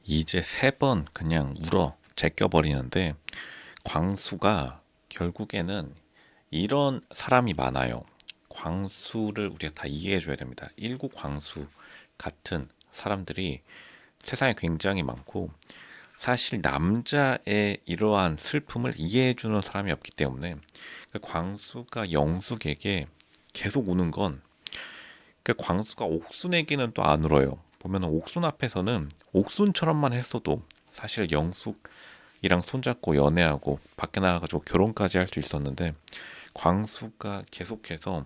이제 세 번 그냥 울어 제껴버리는데 광수가 결국에는 이런 사람이 많아요. 광수를 우리가 다 이해해줘야 됩니다. 일구 광수 같은 사람들이 세상에 굉장히 많고 사실 남자의 이러한 슬픔을 이해해주는 사람이 없기 때문에 그 광수가 영숙에게 계속 우는 건 그 광수가 옥순에게는 또 안 울어요. 보면 옥순 앞에서는 옥순처럼만 했어도 사실 영숙이랑 손잡고 연애하고 밖에 나가가지고 결혼까지 할 수 있었는데 광수가 계속해서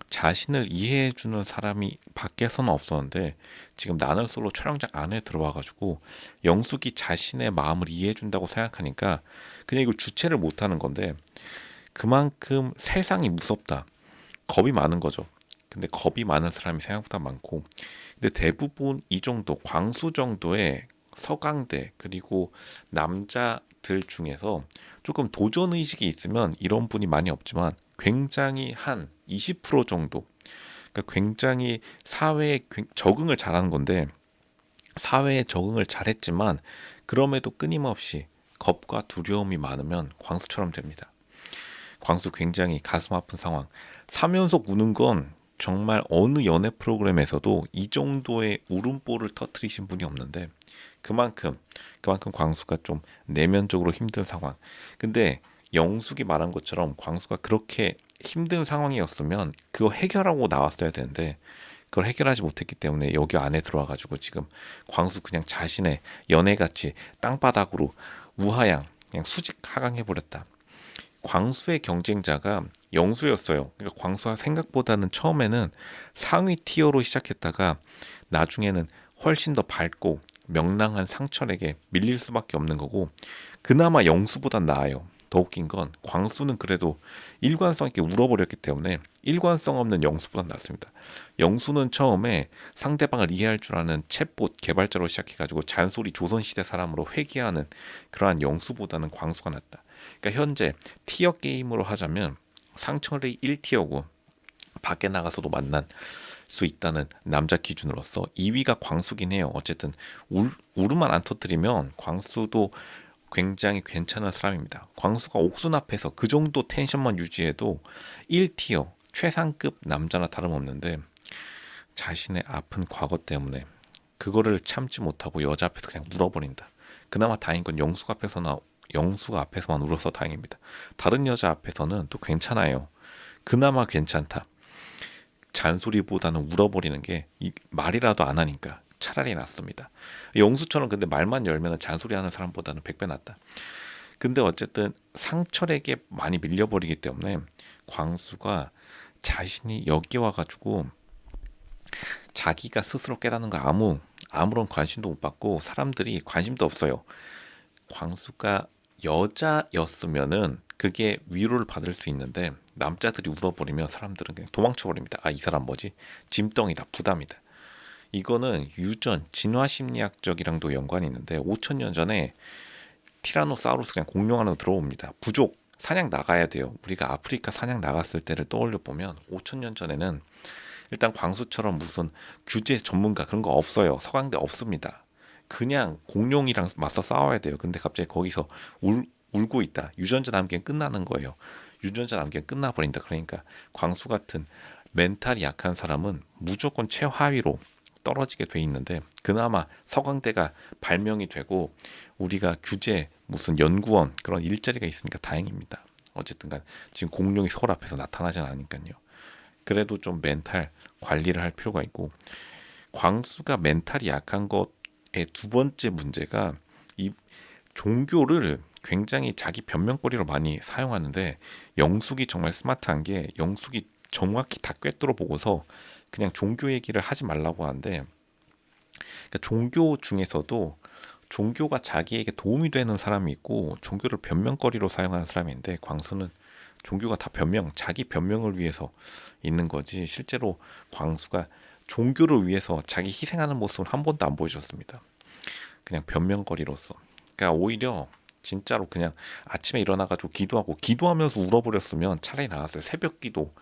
자신을 이해해주는 사람이 밖에서는 없었는데 지금 나는 솔로 촬영장 안에 들어와가지고 영숙이 자신의 마음을 이해해준다고 생각하니까 그냥 이거 주체를 못하는 건데 그만큼 세상이 무섭다. 겁이 많은 거죠. 근데 겁이 많은 사람이 생각보다 많고, 근데 대부분 이 정도 광수 정도의 서강대 그리고 남자들 중에서 조금 도전 의식이 있으면 이런 분이 많이 없지만 굉장히 한 20% 정도, 그러니까 굉장히 사회에 적응을 잘하는 건데 사회에 적응을 잘했지만 그럼에도 끊임없이 겁과 두려움이 많으면 광수처럼 됩니다. 광수 굉장히 가슴 아픈 상황. 3연속 우는 건 정말 어느 연애 프로그램에서도 이 정도의 울음보를 터트리신 분이 없는데 그만큼 광수가 좀 내면적으로 힘든 상황. 근데 영숙이 말한 것처럼 광수가 그렇게 힘든 상황이었으면 그거 해결하고 나왔어야 되는데 그걸 해결하지 못했기 때문에 여기 안에 들어와가지고 지금 광수 그냥 자신의 연애같이 땅바닥으로 우하양 그냥 수직 하강해버렸다. 광수의 경쟁자가 영수였어요. 그러니까 광수가 생각보다는 처음에는 상위 티어로 시작했다가 나중에는 훨씬 더 밝고 명랑한 상철에게 밀릴 수밖에 없는 거고 그나마 영수보단 나아요. 더 웃긴 건 광수는 그래도 일관성 있게 울어버렸기 때문에 일관성 없는 영수보단 낫습니다. 영수는 처음에 상대방을 이해할 줄 아는 챗봇 개발자로 시작해가지고 잔소리 조선시대 사람으로 회귀하는 그러한 영수보다는 광수가 낫다. 그러니까 현재 티어 게임으로 하자면 상철이 1티어고 밖에 나가서도 만난 수 있다는 남자 기준으로서 2위가 광수긴 해요. 어쨌든 울음만 안 터뜨리면 광수도 굉장히 괜찮은 사람입니다. 광수가 옥순 앞에서 그 정도 텐션만 유지해도 1티어 최상급 남자나 다름없는데 자신의 아픈 과거 때문에 그거를 참지 못하고 여자 앞에서 그냥 울어버린다. 그나마 다행인 건 영수가 앞에서만 울어서 다행입니다. 다른 여자 앞에서는 또 괜찮아요. 그나마 괜찮다. 잔소리보다는 울어버리는 게 말이라도 안 하니까 차라리 낫습니다. 영수처럼 근데 말만 열면 잔소리하는 사람보다는 100배 낫다. 근데 어쨌든 상철에게 많이 밀려버리기 때문에 광수가 자신이 여기 와가지고 자기가 스스로 깨닫는 거 아무런 관심도 못 받고 사람들이 관심도 없어요. 광수가 여자였으면은 그게 위로를 받을 수 있는데 남자들이 울어버리면 사람들은 그냥 도망쳐버립니다. 아, 이 사람 뭐지? 짐덩이다, 부담이다. 이거는 유전, 진화심리학적이랑도 연관이 있는데 5천 년 전에 티라노사우루스 그냥 공룡 안으로 들어옵니다. 부족, 사냥 나가야 돼요. 우리가 아프리카 사냥 나갔을 때를 떠올려 보면 5천 년 전에는 일단 광수처럼 무슨 규제 전문가 그런 거 없어요. 서강대 없습니다. 그냥 공룡이랑 맞서 싸워야 돼요. 근데 갑자기 거기서 울고 있다. 유전자 남기면 끝나는 거예요. 유전자 남기면 끝나버린다. 그러니까 광수 같은 멘탈이 약한 사람은 무조건 최하위로 떨어지게 돼 있는데 그나마 서강대가 발명이 되고 우리가 규제 무슨 연구원 그런 일자리가 있으니까 다행입니다. 어쨌든간 지금 공룡이 서울 앞에서 나타나진 않으니까요. 그래도 좀 멘탈 관리를 할 필요가 있고 광수가 멘탈이 약한 것의 두 번째 문제가 이 종교를 굉장히 자기 변명거리로 많이 사용하는데 영숙이 정말 스마트한 게 영숙이 정확히 다 꿰뚫어 보고서 그냥 종교 얘기를 하지 말라고 하는데 그러니까 종교 중에서도 종교가 자기에게 도움이 되는 사람이 있고 종교를 변명거리로 사용하는 사람인데 광수는 종교가 다 자기 변명을 위해서 있는 거지 실제로 광수가 종교를 위해서 자기 희생하는 모습을 한 번도 안 보여줬습니다. 그냥 변명거리로서. 그러니까 오히려 진짜로 그냥 아침에 일어나가지고 기도하면서 울어버렸으면 차라리 나았어요. 새벽 기도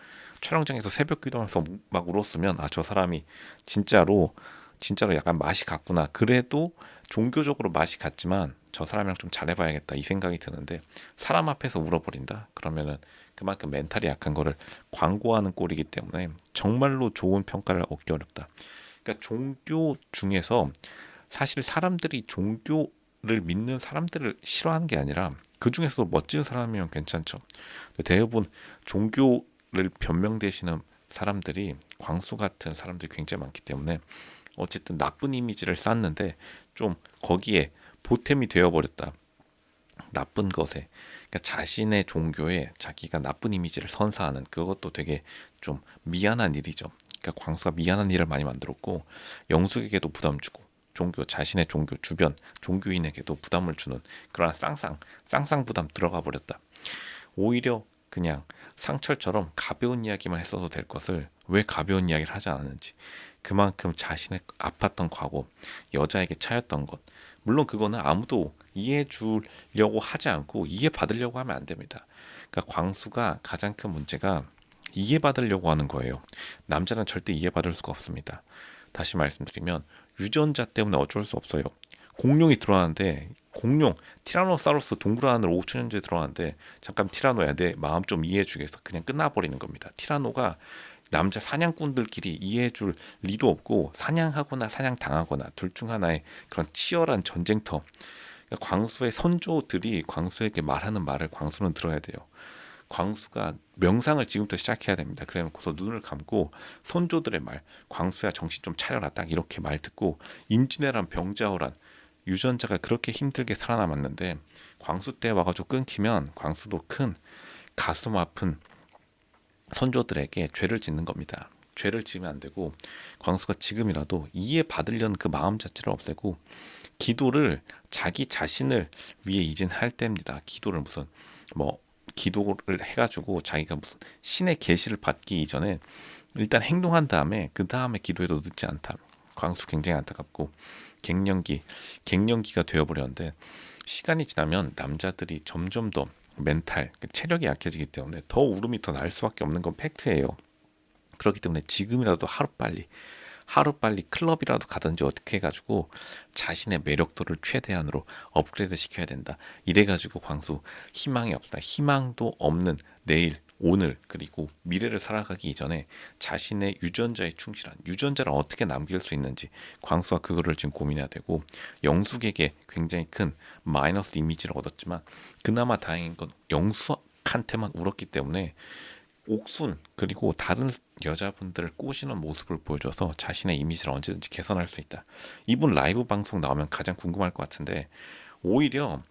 촬영장에서 새벽 기도하면서 막 울었으면 아 저 사람이 진짜로 약간 맛이 갔구나. 그래도 종교적으로 맛이 같지만 저 사람이랑 좀 잘해봐야겠다 이 생각이 드는데 사람 앞에서 울어버린다? 그러면은 그만큼 멘탈이 약한 거를 광고하는 꼴이기 때문에 정말로 좋은 평가를 얻기 어렵다. 그러니까 종교 중에서 사실 사람들이 종교를 믿는 사람들을 싫어하는 게 아니라 그 중에서 멋진 사람이면 괜찮죠. 대부분 종교를 변명되시는 사람들이 광수 같은 사람들이 굉장히 많기 때문에 어쨌든 나쁜 이미지를 쌓는데 좀 거기에 보탬이 되어버렸다. 나쁜 것에 그러니까 자신의 종교에 자기가 나쁜 이미지를 선사하는 그것도 되게 좀 미안한 일이죠. 그러니까 광수가 미안한 일을 많이 만들었고 영숙에게도 부담 주고 자신의 종교 주변 종교인에게도 부담을 주는 그런 쌍쌍 부담 들어가 버렸다. 오히려 그냥 상철처럼 가벼운 이야기만 했어도 될 것을 왜 가벼운 이야기를 하지 않았는지 그만큼 자신의 아팠던 과거 여자에게 차였던 것 물론 그거는 아무도 이해해 주려고 하지 않고 이해받으려고 하면 안 됩니다. 그러니까 광수가 가장 큰 문제가 이해받으려고 하는 거예요. 남자는 절대 이해받을 수가 없습니다. 다시 말씀드리면 유전자 때문에 어쩔 수 없어요. 공룡이 들어왔는데 공룡 티라노사우루스 동굴 안으로 5천 년째 들어왔는데 잠깐 티라노야 내 마음 좀 이해해 주겠어 그냥 끝나버리는 겁니다. 티라노가 남자 사냥꾼들끼리 이해해줄 리도 없고 사냥하거나 사냥당하거나 둘 중 하나의 그런 치열한 전쟁터. 그러니까 광수의 선조들이 광수에게 말하는 말을 광수는 들어야 돼요. 광수가 명상을 지금부터 시작해야 됩니다. 그래놓고서 눈을 감고 선조들의 말, 광수야 정신 좀 차려라 딱 이렇게 말 듣고 임진왜란 병자호란 유전자가 그렇게 힘들게 살아남았는데 광수 때 와가지고 끊기면 광수도 큰 가슴 아픈 선조들에게 죄를 짓는 겁니다. 죄를 지으면 안 되고 광수가 지금이라도 이해받으려는 그 마음 자체를 없애고 기도를 자기 자신을 위해 이젠 할 때입니다. 기도를 무슨 뭐 기도를 해가지고 자기가 무슨 신의 계시를 받기 이전에 일단 행동한 다음에 그 다음에 기도해도 늦지 않다. 광수 굉장히 안타깝고 갱년기가 되어버렸는데 시간이 지나면 남자들이 점점 더 멘탈, 체력이 약해지기 때문에 더 울음이 더 날 수밖에 없는 건 팩트예요. 그렇기 때문에 지금이라도 하루빨리 클럽이라도 가든지 어떻게 해가지고 자신의 매력도를 최대한으로 업그레이드 시켜야 된다. 이래가지고 광수 희망이 없다. 희망도 없는 내일, 오늘 그리고 미래를 살아가기 이전에 자신의 유전자에 충실한 유전자를 어떻게 남길 수 있는지 광수가 그거를 지금 고민해야 되고 영숙에게 굉장히 큰 마이너스 이미지를 얻었지만 그나마 다행인 건 영숙한테만 울었기 때문에 옥순 그리고 다른 여자분들을 꼬시는 모습을 보여줘서 자신의 이미지를 언제든지 개선할 수 있다. 이분 라이브 방송 나오면 가장 궁금할 것 같은데 오히려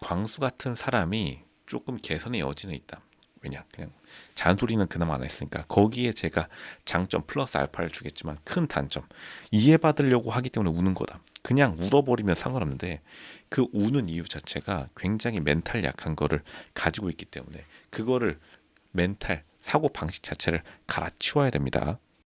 광수 같은 사람이 조금 개선의 여지는 있다. 왜냐 그냥 잔소리는 그나마 안 했으니까 거기에 제가 장점 플러스 알파를 주겠지만 큰 단점 이해받으려고 하기 때문에 우는 거다. 그냥 울어버리면 상관없는데 그 우는 이유 자체가 굉장히 멘탈 약한 거를 가지고 있기 때문에 그거를 멘탈 사고 방식 자체를 갈아치워야 됩니다.